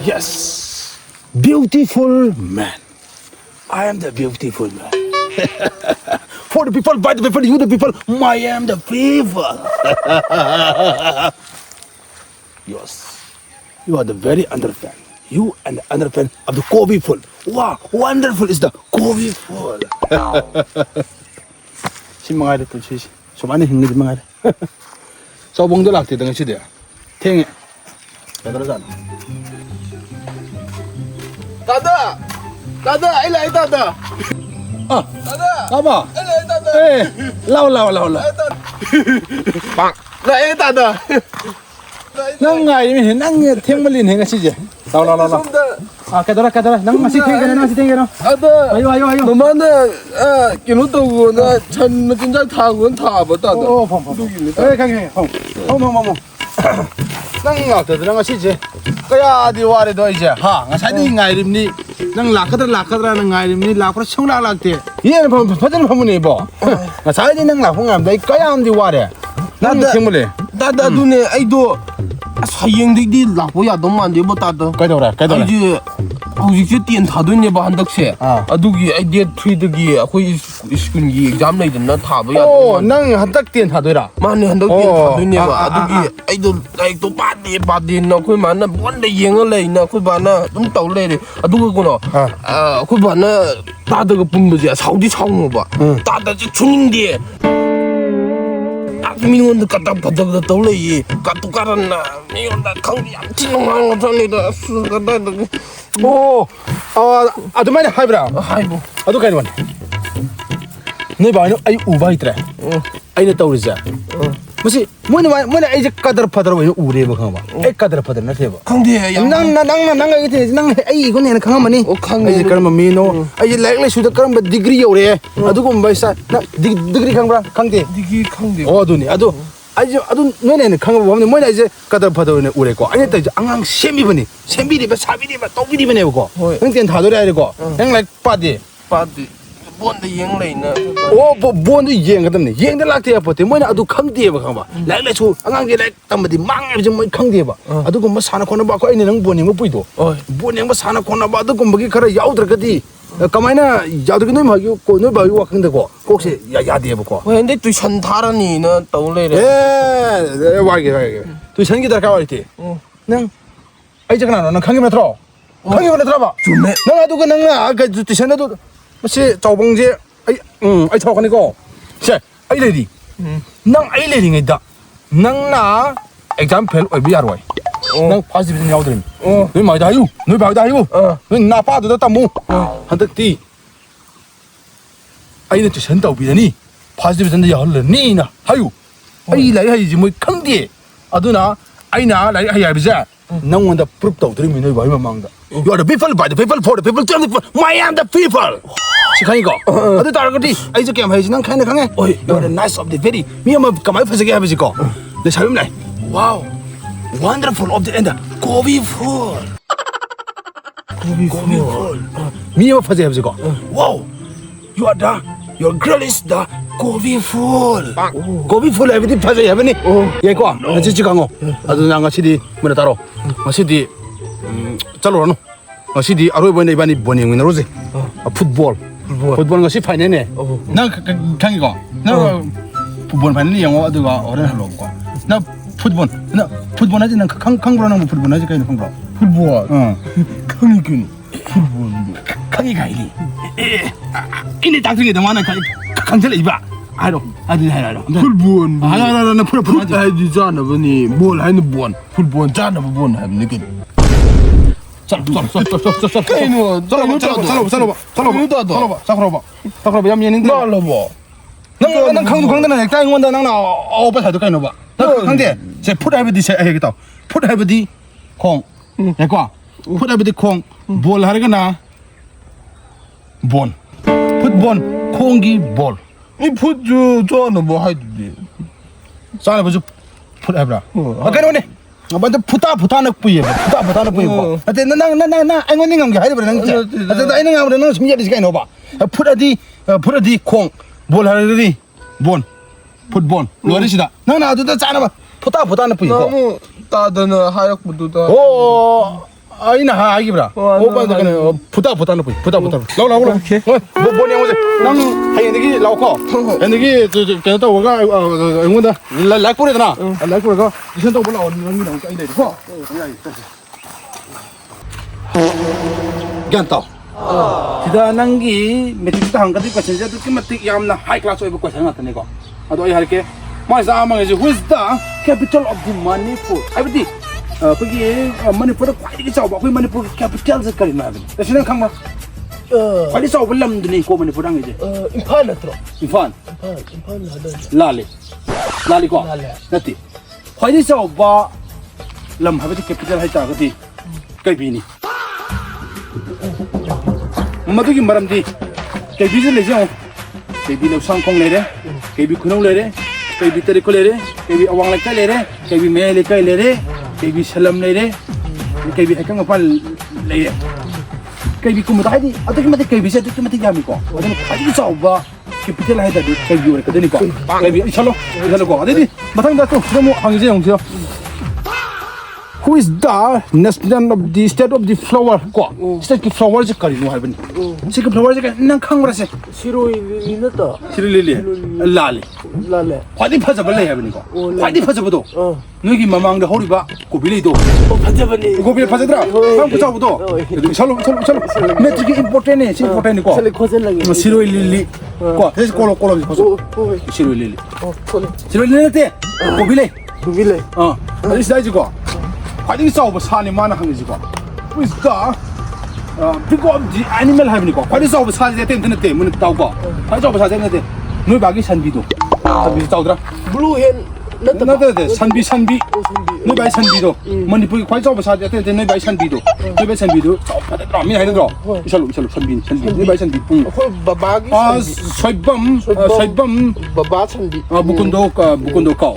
Yes, beautiful man. I am the beautiful man. For the people, by the people, you the people, I am the people. Yes, you are the very underfan. You and the underfan of the co-people. Wow, wonderful is the co-people. Si mga ito si sumani hindi mga so bong dolak ti dengan si dia. Teng. Terusan. Tada, ilai tada. Ah, tada. Apa? Ilai tada. Lau. Bang. Ilai tada. Nang ngai mi nang teng malin henga si je. Lau. Ah, kadara. Nang masih teng no. Ada. Ayo. 너만은 기노도고 나 천 진짜 타고 타버 따다. 펑. 강해. 펑. Nang ngọc từ nang si je. Kaya di wari do je. Ha, ngasai di ngai rim ni. Nang lakadra nang ngai rim ni lakra chung lak te. Ye na phajan phamuni bo. Ngasai di nang lakong am dai kaya am di wari. Nang thimule. 따다 눈에 아이도 사행들이 라고야 너무 안 돼버 따다. Kaidora. 이제 hꯧꯖꯤꯛꯁꯦ ꯇꯦꯟ ꯊꯥꯗꯣꯏꯅꯦꯕ ꯍꯟꯗꯛꯁꯦ ꯑꯗꯨꯒꯤ ꯑꯩ ꯗꯦꯠ 3ꯗꯒꯤ ꯑꯩꯈꯣꯏ ꯁ꯭ꯀꯨꯜꯒꯤ ꯑꯦꯛꯖꯥꯝ ꯂꯩꯗꯅ ꯊꯥꯕ ꯌꯥꯗꯣꯏ Oh, nang hantak ten hadoira. ꯃꯥꯅꯦ ꯍꯟꯗꯛ ꯇꯦꯟ ꯊꯥꯗꯣꯏꯅꯦꯕ ꯑꯗꯨꯒꯤ ꯑꯩꯗꯣ ꯂꯥꯏꯔꯤꯛꯇꯣ ꯄꯥꯗꯦꯅ ꯑꯩꯈꯣꯏ ꯃꯥꯅ ꯕꯣꯟꯗ ꯌꯦꯡꯉ ꯂꯩꯅ ꯑꯩꯈꯣꯏ ꯕꯥꯅ ꯑꯗꯨꯝ ꯇꯧ ꯂꯩꯔꯦ ꯑꯗꯨꯒ ꯀꯩꯅꯣ ꯑꯩꯈꯣꯏ ꯕꯥꯅ ꯇꯥꯗꯒ ꯄꯨꯟꯕꯁꯦ ꯁꯥꯎꯅꯣꯕ ꯇꯥꯗꯁꯦ ꯁꯨꯅꯤꯡꯗꯦ 미혼도 갖다 받아다 떠올래 갖도 깔았나 미혼다 강디 안 튀는 거 전에다 수가다 Oh, adu mana hai bra. 아이고 Adu kain wan. Nei ba no ai uba itra. Ai na tawriza. Masi moina ai je kadar padar wa ure ba khama. Ai kadar padar na theba. 강디 Nang ai the nang ai ko ne na khama mani. Ai je karma mi no. Ai like le suda karma degree yore. Adu ko mbai sa degree khang bra khangde. 디기 강디 Oh adu ni adu adu 너네는 강가 보면 뭐냐 이제 가다 파도는 우래고 아니 또 이제 앙앙 셈비버니 셈비리바 사비리바 또비리바네 오고 형된 다 돌아야 되고 형라 빠디 빠디 뭔데 영 레이나 오 뭐는 이행거든요 이행들 락대야 버티 뭐냐 아두 강디에바 강바 락래초 앙앙게 락 담바디 망에 좀 강디에바 아두 뭐 사나 코나 바고 아니 능 보니 뭐 보이도 보니 뭐 사나 코나 바도 곰기 가라 야우들거디 그마이나 야두기 너무 하기 고 너무 바기 와근데고 혹시 야디에버고 근데 또 선타라니는 떠올래래 예 와게 또 선기들 가와이티 능 아이 저거나 너 강기만 들어 강기만 들어봐 좋네 능 아두 능 아까 또 선에도 뭐시 저봉제 아이 저거니고 자 아이 레디 능 아이 레디가 능나 example 어비야로이 능 positive 야우드림 너 많이 다유 너 많이 다유 너 나빠도 따무 한덕디 아이는 저 선다 오비더니 positive 선다 야헐러니나 하유 아이 라이 하이지 뭐 강디 아두나 아이나 라이 하이 아비자 능 원다 proof 떠드리면 너 많이 망다 you are the people by the people for the people to the people I am the people 시카이고 아두 따라거디 아이 저 게임 하이지 능 칸네 강해 you are the nice of the very 미엄마 가마이 퍼지게 하비지고 내 사람 라이 와우 wonderful of the end 고비 풀 미어 파제 해보자고 와우 you are the your girl is the 고비 풀 고비 풀 everything 파제 해보니 예고 나 지지 강어 아주 나가 시디 뭐라 따로 시디 잘로라노 시디 아로 이번에 이번이 보닝 로지 풋볼 것이 파이네네 나 강이고 나 풋볼 파이네 영어 아두가 어른 할로 나 풋볼 하지 난 강보라는 풋볼 하지 가이는 강보 풋볼 강이군 풋볼 강이 가이리 이네 당승에 너만은 강철 이봐 아로 아들 하라 풋볼 하라라나 풀어 아이 자나 보니 뭘 하는 본 풋볼 자나 본 하는 느낌 살아봐 얌연인데 난 강도 강대나 액자 응원다 난 오빠 사도 가이노 봐 강대 제 풋하이브디 해야겠다 풋하이브디 콩 내과 풋하이브디 콩볼 하르거나 본 풋본 콩기 볼 이 풋주 저는 뭐 하이디 싸나 보죠 풋하이브라 아까노네 먼저 푸타는 뿌이 푸타는 뿌이고 아때 나나 응원이 감게 하이브라 난 아때 아이는 아무래 난 심지어 시간 넣어 봐 풋하디 콩볼 하르거디 본 풋본 로리시다 나나 아두다 짜나 봐 푸타는 뿌이고 너무 따드는 하얗고도다 오 아이나 하기브라. 오빠도 그냥 부다 놓고 부다. 라오. 오케이. 뭐냐 오지. 난 하이는기 라오코. 하이는기 저 오가 응원다. 라이코래잖아. 라이코래가 이선도 올라 오는 게 너무 까인데 이거. gantaw tida nangi metik ta hangkati question ja tu kimatik yamna high class oi question ngata ne ko ado ai harke ma sa ma nge who is the capital of the Manipur abdi pagi Manipur kwai ki chaw ba koi Manipur capital se kari na abdi tasina khang ma kwai chaw lam dni ko Manipur ang je Imphal natro. Imphal Lale. lali ko nati kwai chaw ba lam habdi capital hai ta gati kai bi ni मधुकी मरमदी केबी से ले जाओ केबी लौसांग खोंग ले रे केबी खुनों ले रे केबी तरीको ले रे केबी अवांग लेका ले रे केबी मे लेका ले रे केबी सलम ले रे केबी हैकंग अपन ले रे केबी कुमता है दी अतकी मते केबी से अतकी मते यामी को अदन खाली चावबा कैपिटल है दी केबी रे कदनी को केबी चलो को अदे मथंग दा तो नमो हांगे जे होंगे Who is the national of the state of the flower ko state ki flower je kari no haibani se ki flower je ka nang khang ra se Siro inata. sirili lali Lale. khwadi phaja bal haibani ko khwadi phaja bodo noi ki mamang da hori ba ko bilei do Pajabani. ko bi phaja dra sam ko chaw bodo chalo net ki important ne important ko Sale khosen lagi. sirili ko he ko sirili sirili te ko bilei Bile. ani sai ji ko khwadi chaw ba sa ni mana hang ji ko who is the pick up the animal haibani ko khwadi chaw ba sa je ten te mun taw ko khwadi chaw ba sa je te noi ba gi sanbi do sanbi chaw dra Blue hen nata. nada sanbi noi bai sanbi do manipur khwai chaw ba sa je te noi bai sanbi do chaw pa da mi hai do isalu sanbi noi bai sanbi Khoi babagi. soibam Baba sandi. bukundo ka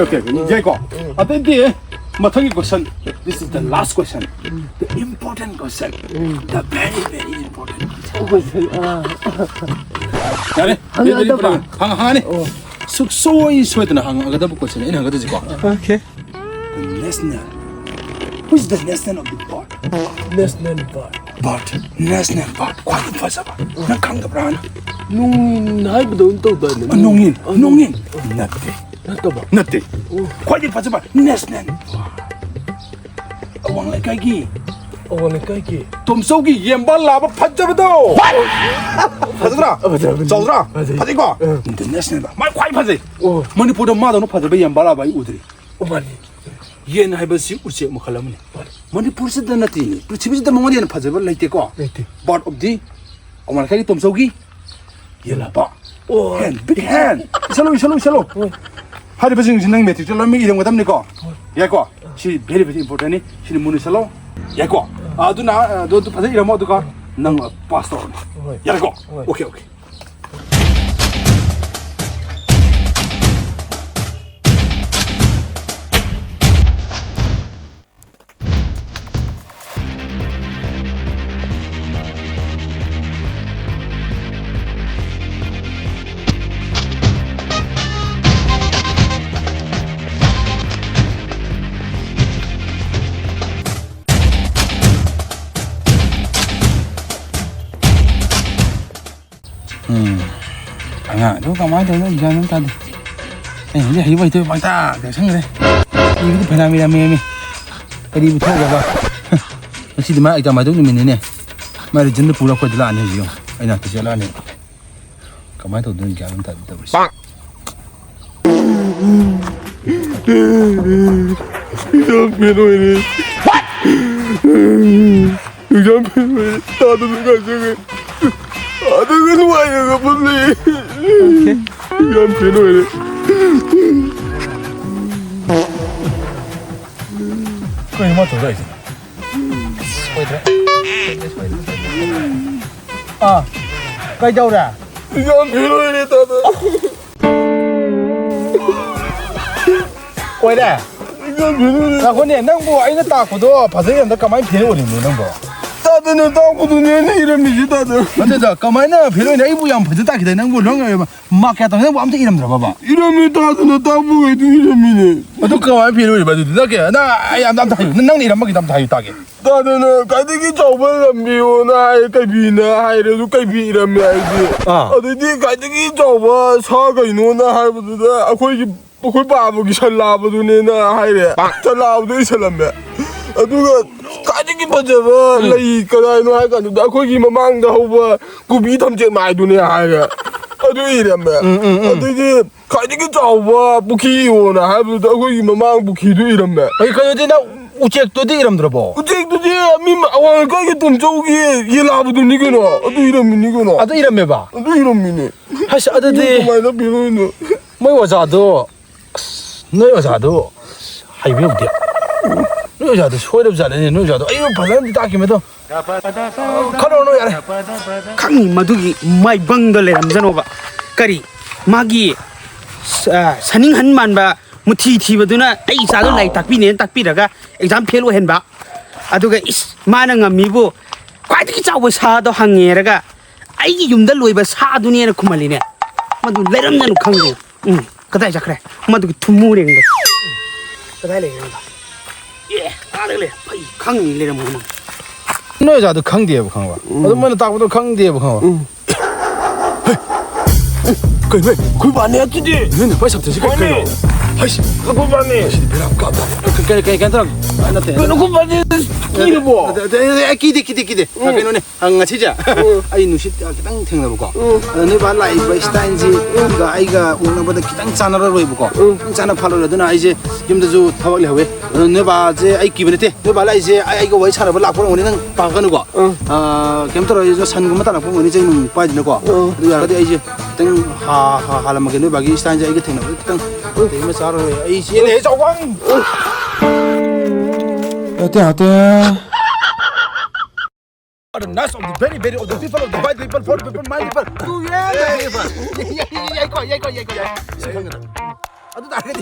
okay jai ko atenti mathangi question this is the last question the important question the very important yare hang suksoi soidna hang agada question ina agada jiko Okay. the national who is the national of the National park. national park kwai fasaba na kang brana Nung haibdo unto ba na. nongin natte Nata ba. natte kwai fasaba national awang lai kai gi Awal kai ki. 톰속이 옌발 라바 파자버도 파자드라 자우드라 파지고 인터내셔널 말 과이 파지 머니포도 마도노 파자베 옌발 라바 우드리 Omani. 옌 하이버시 우체 모칼라무니 머니포르스 다나티 프리티비스 다 몽디는 파자베 라이테고 Laite. part of the 어마카기 톰속이 옌라바 Oh. hand big hand 살로 하리버싱 진행 매트 줄라미 이런 거 답니까 야고 시 very important 시 문이 살로 야고 아두나 너도 파자 이런 모두가 능 파스터 야고 오케이 아, 누가 말도 안 되는 다들. 이제 이거 이제 막다. 생각해. 이거 배남이라 매매. 어디 부터 가봐. 혹시 마 이제 마도 있는데. 말이 진짜 불러 거들 안 해지요. 아니야, 뜻이라네. 가만히 더 눈이 안 닿다 버렸어. 빵. Jampiroine. Jampiroine. Tado nuka jenge. Ada kan waya ka puli. Jampiroine. 그거 이마 더 있어. 아, cái đâu ra? Jampiroine tado. quay đây. Jampiroine. 나 혼자 냉고 아이가 딱 보도 봐서 너 가만히 비는 거리네 냉고. 다드는 땅고도네 이름이지 다드. 맞다. 가만히나 별로냐 이부 양 버즈 딱 기다. 능 롱 마켓다. 능 아무튼 이름 들어 봐봐. 이름이 다드는 땅보에도 이름이네. 또 가만히 별로냐 봐도 나게. 나 아야 남 다요. 능 이름 먹이 남 다요 따게. 다드는 가득이 저번 미오나 까비나 하이래도 까비 이름이 알지. 어디 가득이 저번 사가 이노나 할부다. 아코이 바보기 살라부도네나 하이래. 살라부도 살람매. 아두가 가득이 버져봐 레이 까다이노 할까는데 아코이 마망다 호바 구비 탐제 마이도네 하이래. 아두 이름매. 어디 가득이 저번 부키오나 할부다 아코이 마망 부키도 이름매. 아이 그녀지 나 우체도 네 이름 들어봐. 우체도 제 미마 왕 가게 좀 저기 일하부도 니거나. 아두 이름이 니거나. 아도 이름 해봐. 아두 이름이네. 하시 아드디 마이나 비노네. 뭐 여자도 너 여자도 하이비 없대. 너 여자도 소리 잘하네. 너 여자도 아유 바람이 딱이면도 가로노 야래. 강이 마두기 마이 방달레 람자노바 까리 마기 사닝 한만바 무티 티바두나 아이 사도 나이 딱비네 딱비라가 exam fail hen바 아두가 이스 마낭 미부 과디기 짜고 사도 항예라가 아이기 юм달 로이바 사두니에나 쿠말리네 마두 레람나누 강고 그다이 자크래 마두기 투무랭가 그다이 레랑다 예 아들레 파이 강니 레람나 너 여자도 강디에 강와. 어떤 딱 보도 강디에 강와. 그 반에 했지. 너는 벌써 드시 아니. 아이씨. 그 반에. 배랑 까다. 괜찮아. 안 나대. 그 반에 끼를 뭐. 기대. 그노네 안 치자. 아이 누시 기당 탱나 보고. 너 발라 이 스타인지 이거 아이가 오늘 보다 기당 짜나로 보고. 짜나 팔로라도나 이제 좀더 타박이 하we. 너 바제 아이 기분에 너 발라 이제 아이가 왜 차나 볼라 보는 우리는 바가는 거. 겸터로 이제 산고만 따라 보면 이제 는 빠지는 거. 그리고 이제 땡 하라마게 너 바기 스타인지 이거 탱나. 땡 되면 사러 이 얘네 저광. 어때? The nuts of the very of the people of the white people, poor people, my people. Oh yeah, yeah. 아도 나가지.